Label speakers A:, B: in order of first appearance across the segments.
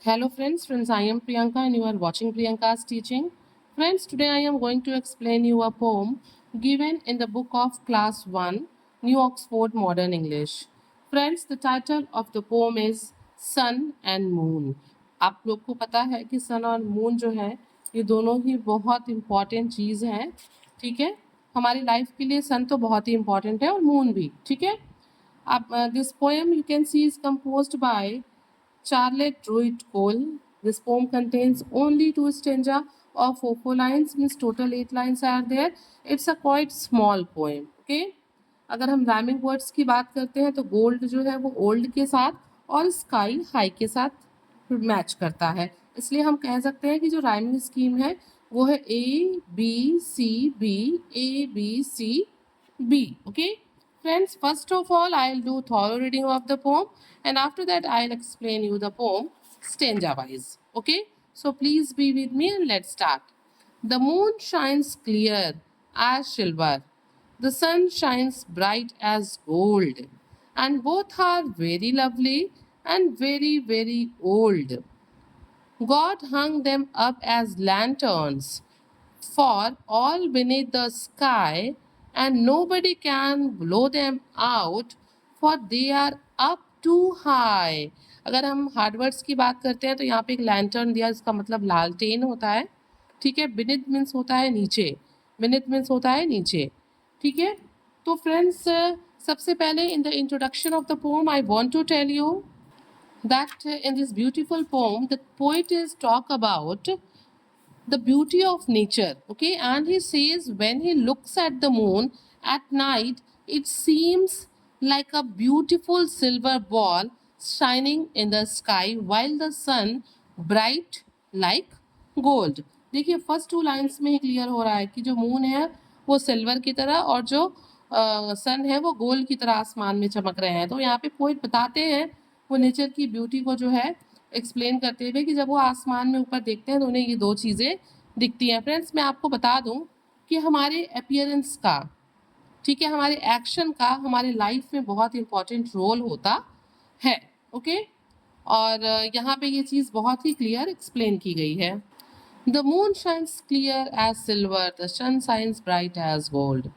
A: Hello friends, I am Priyanka and you are watching Priyanka's teaching. Friends, today I am going to explain you a poem given in the book of class 1, New Oxford Modern English. Friends, the title of the poem is Sun and Moon. आप लोग को पता है कि सन और moon जो है ये दोनों ही बहुत इम्पॉर्टेंट चीज़ है, ठीक है। हमारी लाइफ के लिए सन तो बहुत ही इम्पॉर्टेंट है और मून भी, ठीक है। अब this poem you can see is composed bye Charlotte Druid Cole. This poem contains only two stanza of 4 lines, means total 8 lines are there. It's a quite small poem. Okay. अगर हम rhyming words की बात करते हैं तो gold जो है वो ओल्ड के साथ और स्काई हाई के साथ मैच करता है, इसलिए हम कह सकते हैं कि जो राइमिंग स्कीम है वो है A B C B, A B C B. Okay friends, first of all I'll do thorough reading of the poem and after that I'll explain you the poem stanza wise. Okay, so please be with me and let's start. The moon shines clear as silver, the sun shines bright as gold, and both are very lovely and very, very old. God hung them up as lanterns for all beneath the sky, and nobody can blow them out, for they are up too high. अगर हम hard words की बात करते हैं तो यहाँ पे एक लैंटर्न दिया, इसका मतलब लालटेन होता है, ठीक है। बिनिथ मीन्स होता है नीचे, बिनिथ मीन्स होता है नीचे, ठीक है। तो फ्रेंड्स, सबसे पहले in the introduction of the poem I want to tell you that in this beautiful poem the poet is talk about the beauty of nature, okay, and he says when he looks at the moon at night it seems like a beautiful silver ball shining in the sky while the sun bright like gold. देखिए first 2 lines में ही clear हो रहा है कि जो moon है वो silver की तरह और जो सन है वो गोल्ड की तरह आसमान में चमक रहे हैं। तो यहाँ पे पोएट बताते हैं वो नेचर की ब्यूटी को जो है एक्सप्लेन करते हुए कि जब वो आसमान में ऊपर देखते हैं तो उन्हें ये दो चीज़ें दिखती हैं। फ्रेंड्स, मैं आपको बता दूं कि हमारे अपीयरेंस का, ठीक है, हमारे एक्शन का हमारे लाइफ में बहुत इंपॉर्टेंट रोल होता है। ओके, और यहाँ पे ये चीज़ बहुत ही क्लियर एक्सप्लेन की गई है। The moon shines clear as silver, the sun shines bright as gold.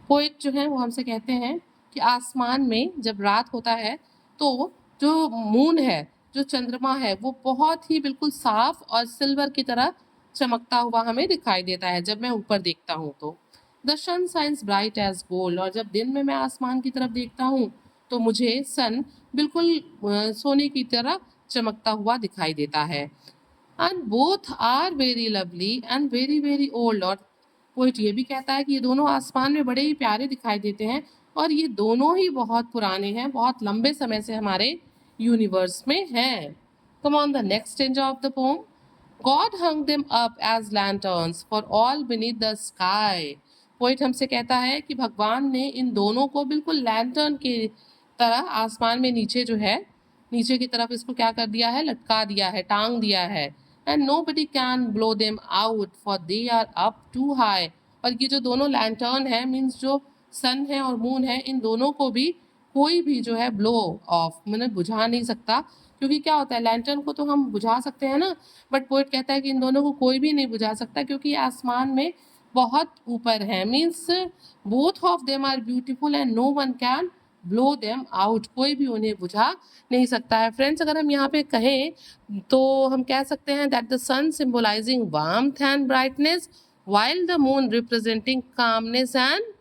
A: Poet जो है वो हमसे कहते हैं कि आसमान में जब रात होता है तो जो मून है, जो चंद्रमा है, वो बहुत ही बिल्कुल साफ और सिल्वर की तरह चमकता हुआ हमें दिखाई देता है जब मैं ऊपर देखता हूँ तो। The sun shines bright as gold, और जब दिन में मैं आसमान की तरफ देखता हूँ तो मुझे सन बिल्कुल सोने की तरह चमकता हुआ दिखाई देता है। And both are very lovely and very very old, और पोइट ये भी कहता है कि ये दोनों आसमान में बड़े ही प्यारे दिखाई देते हैं और ये दोनों ही बहुत पुराने हैं, बहुत लंबे समय से हमारे यूनिवर्स में हैं। Come on the next stanza of the poem. God hung them up as lanterns for all beneath the sky. Poet हमसे कहता है कि भगवान ने इन दोनों को बिल्कुल लैंटर्न की तरह आसमान में नीचे जो है, नीचे की तरफ इसको क्या कर दिया है, लटका दिया है, टांग दिया है। And nobody can blow them out for they are up too high. और ये जो दोनों लैंटर्न है, मीन्स जो सन है और मून है, इन दोनों को भी कोई भी जो है ब्लो ऑफ मतलब बुझा नहीं सकता, क्योंकि क्या होता है, लैंटर्न को तो हम बुझा सकते हैं ना, बट पोएट कहता है कि इन दोनों को कोई भी नहीं बुझा सकता क्योंकि ये आसमान में बहुत ऊपर है। Means both of them are beautiful and no one can blow them out, कोई भी उन्हें बुझा नहीं सकता है। फ्रेंड्स, अगर हम यहाँ पे कहें तो हम कह सकते हैं that the sun symbolising warmth and brightness while the moon representing calmness and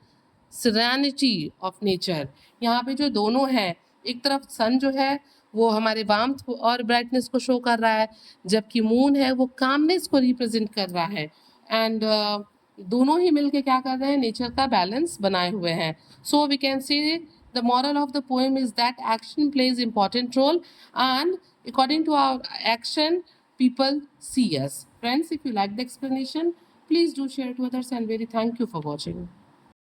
A: serenity of nature। यहाँ पे जो दोनों हैं, एक तरफ सन जो है वो हमारे वार्मथ और ब्राइटनेस को शो कर रहा है, जबकि मून है वो कामनेस को रिप्रेजेंट कर रहा है। एंड दोनों ही मिलके क्या कर रहे हैं, नेचर का बैलेंस बनाए हुए हैं। So we can say the moral of the poem is that action plays important role and according to our action people see us. Friends, if you like the explanation, please do share to others and very thank you for watching.